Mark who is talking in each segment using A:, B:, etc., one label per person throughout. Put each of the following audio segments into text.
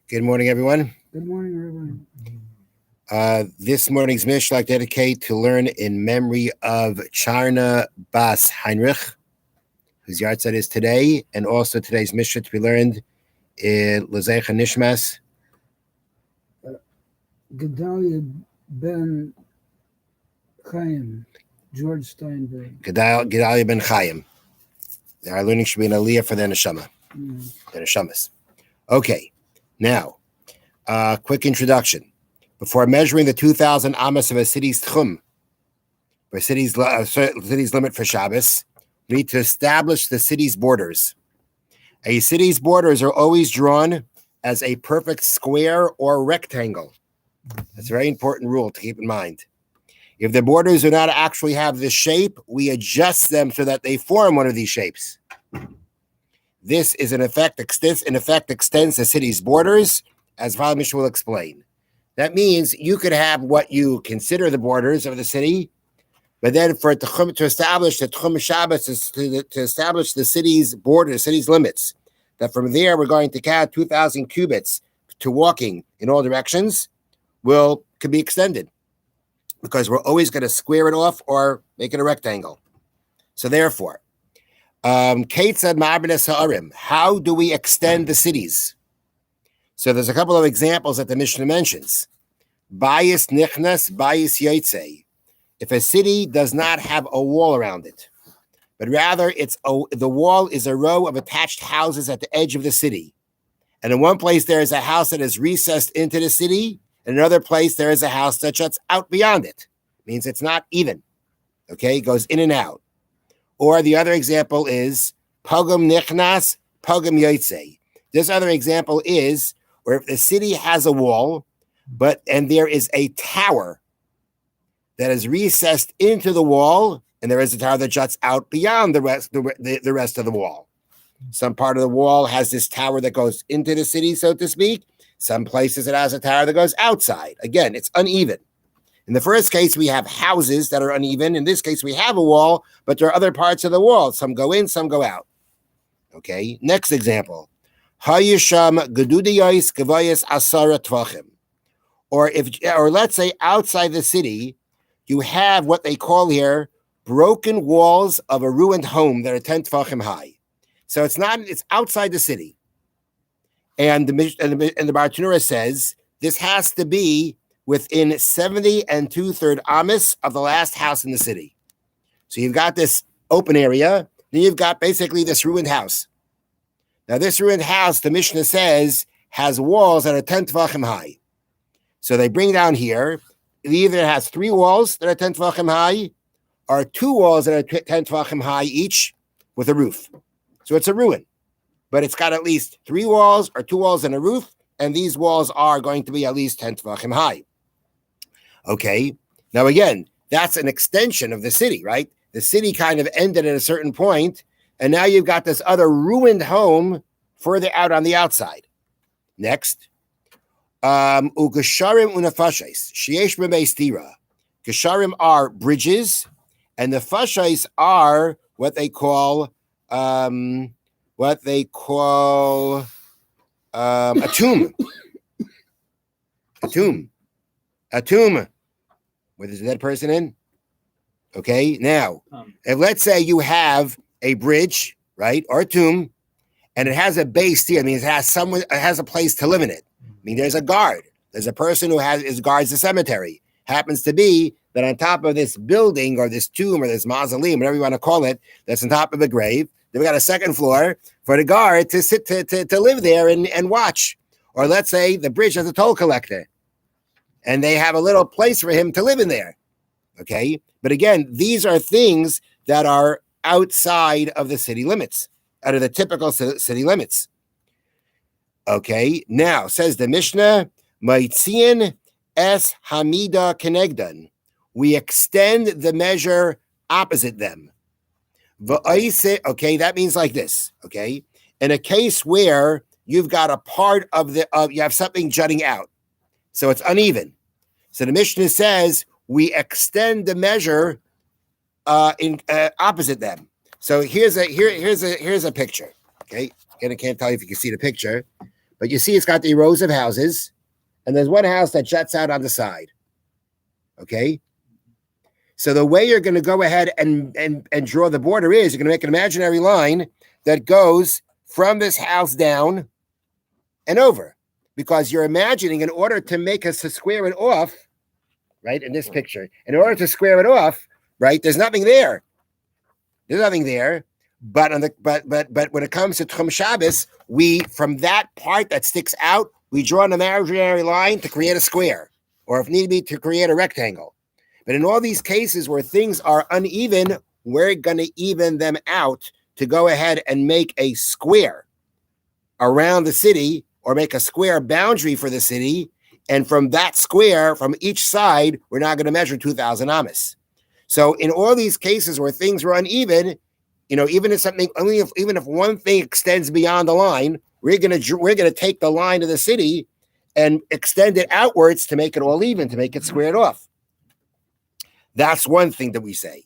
A: Good morning, everyone.
B: Good morning, everyone.
A: This morning's Mishna I dedicate to learn in memory of Charna Bas Heinrich, whose yahrzeit is today, and also today's Mishna to be learned in Lezecha Nishmas.
B: Gedalia Ben Chaim, George Steinberg.
A: Gedalia ben Chaim. Our learning should be an aliyah for the neshama, the neshamas. Okay, now, quick introduction. Before measuring the 2,000 amas of a city's tchum, or city's limit for Shabbos, we need to establish the city's borders. A city's borders are always drawn as a perfect square or rectangle. That's a very important rule to keep in mind. If the borders do not actually have this shape, we adjust them so that they form one of these shapes. This is in effect extends the city's borders, as Father Mishna will explain. That means you could have what you consider the borders of the city, but then for it to establish the Tchum Shabbos, to establish the city's borders, city's limits, that from there we're going to count 2,000 cubits to walking in all directions, could be extended, because we're always going to square it off or make it a rectangle. So therefore, Keitzad Ma'abenes Ha'arim, how do we extend the cities? So there's a couple of examples that the Mishnah mentions. Bayis nichnas, bayis yaitze. If a city does not have a wall around it, but rather the wall is a row of attached houses at the edge of the city. And in one place there is a house that is recessed into the city, and another place there is a house that shuts out beyond it. Means it's not even. Okay, it goes in and out. Or the other example is pogum nichnas, pogum yaitze. This other example is where if the city has a wall, and there is a tower that is recessed into the wall, and there is a tower that juts out beyond the rest of the wall. Some part of the wall has this tower that goes into the city, so to speak. Some places it has a tower that goes outside. Again, it's uneven. In the first case, we have houses that are uneven. In this case, we have a wall, but there are other parts of the wall. Some go in, some go out. Okay, next example. Hayisham gedudiyais gevayis asara tvachim. Or let's say outside the city, you have what they call here broken walls of a ruined home that are 10 tvachim high. So it's outside the city. And the Bartanura says this has to be within 70 and 2/3 amas of the last house in the city. So you've got this open area, then you've got basically this ruined house. Now this ruined house, the Mishnah says, has walls that are 10 tvachim high. So they bring down here, it either has 3 walls that are 10 tvachim high, or 2 walls that are 10 tvachim high each with a roof. So it's a ruin, but it's got at least 3 walls or 2 walls and a roof, and these walls are going to be at least 10 tvachim high. Okay, now again, that's an extension of the city, right? The city kind of ended at a certain point, and now you've got this other ruined home further out on the outside. Next, ugasharim unafashes sheyesh b'meistira. Gesharim are bridges, and the fashes are what they call a tomb. A tomb where there's a dead person in. Okay, now, if let's say you have a bridge, right, or a tomb, and it has a base here, I mean, it has a place to live in it. I mean, there's a guard. There's a person who guards the cemetery. Happens to be that on top of this building or this tomb or this mausoleum, whatever you want to call it, that's on top of a grave, then we got a second floor for the guard to sit to live there and watch. Or let's say the bridge has a toll collector, and they have a little place for him to live in there. Okay, but again, these are things that are outside of the city limits, out of the typical city limits. Okay, now says the Mishnah, Maitzian es hamida kenegdan. We extend the measure opposite them. Okay, that means like this. Okay, in a case where you've got a part of you have something jutting out, so it's uneven. So the Mishnah says we extend the measure in opposite them. So here's a picture. Okay, again, I can't tell you if you can see the picture, But you see, it's got the rows of houses, and there's one house that juts out on the side. Okay? So the way you're going to go ahead and draw the border is you're going to make an imaginary line that goes from this house down and over. Because you're imagining in order to make us to square it off, right, in this picture, in order to square it off, right, there's nothing there. There's nothing there. But when it comes to Tchum Shabbos, we, from that part that sticks out, we draw an imaginary line to create a square, or if need be, to create a rectangle. But in all these cases where things are uneven, we're going to even them out to go ahead and make a square around the city, or make a square boundary for the city. And from that square, from each side, we're now going to measure 2,000 amas. So in all these cases where things were uneven, even if one thing extends beyond the line, we're going to take the line of the city and extend it outwards to make it all even, to make it squared off. That's one thing that we say.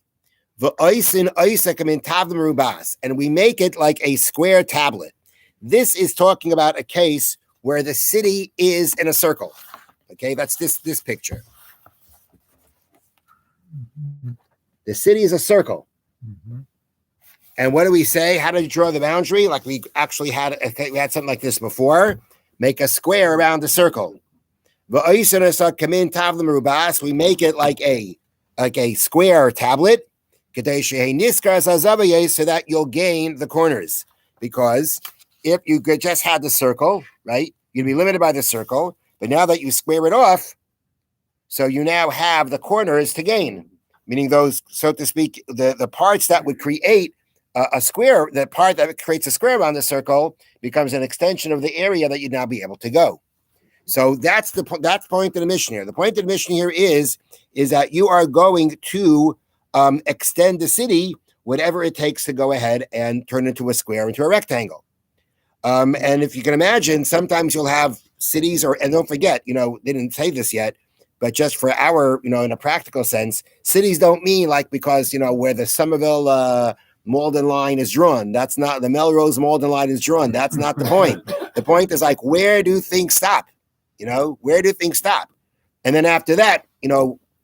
A: And we make it like a square tablet. This is talking about a case where the city is in a circle. Okay, that's this picture. The city is a circle. And what do we say? How do you draw the boundary? Like we actually had something like this before. Make a square around the circle. We make it like a square tablet, so that you'll gain the corners. Because if you could just have the circle, right, you'd be limited by the circle. But now that you square it off, so you now have the corners to gain, meaning those, so to speak, the parts that would create a square, the part that creates a square around the circle becomes an extension of the area that you'd now be able to go. So that's the point of the Mishna here. The point of the Mishna here is that you are going to extend the city, whatever it takes to go ahead and turn into a square, into a rectangle. And if you can imagine, sometimes you'll have cities, and don't forget, they didn't say this yet, but just for our, in a practical sense, cities don't mean like because, where the Somerville Malden line is drawn. That's not the Melrose Malden line is drawn. That's not the point. The point is like, where do things stop? Where do things stop? And then after that,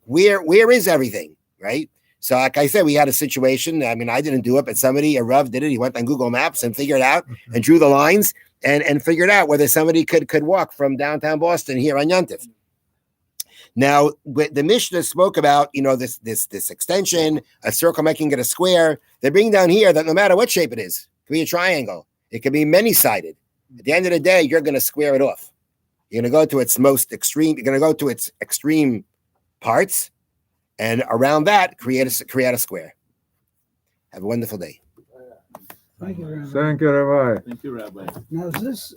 A: where is everything, right? So like I said, we had a situation. I mean, I didn't do it, but a Rav did it. He went on Google Maps and figured out and drew the lines and figured out whether somebody could walk from downtown Boston here on Yontif. Now, the Mishnah spoke about, this extension, a circle making it a square. They bring down here that no matter what shape it is, it could be a triangle. It could be many-sided. At the end of the day, you're going to square it off. You're going to go to its most extreme. You're going to go to its extreme parts, and around that, create a square. Have a wonderful day.
B: Thank you, Rabbi.
C: Thank you, Rabbi.
D: Thank you, Rabbi.
B: Now, is this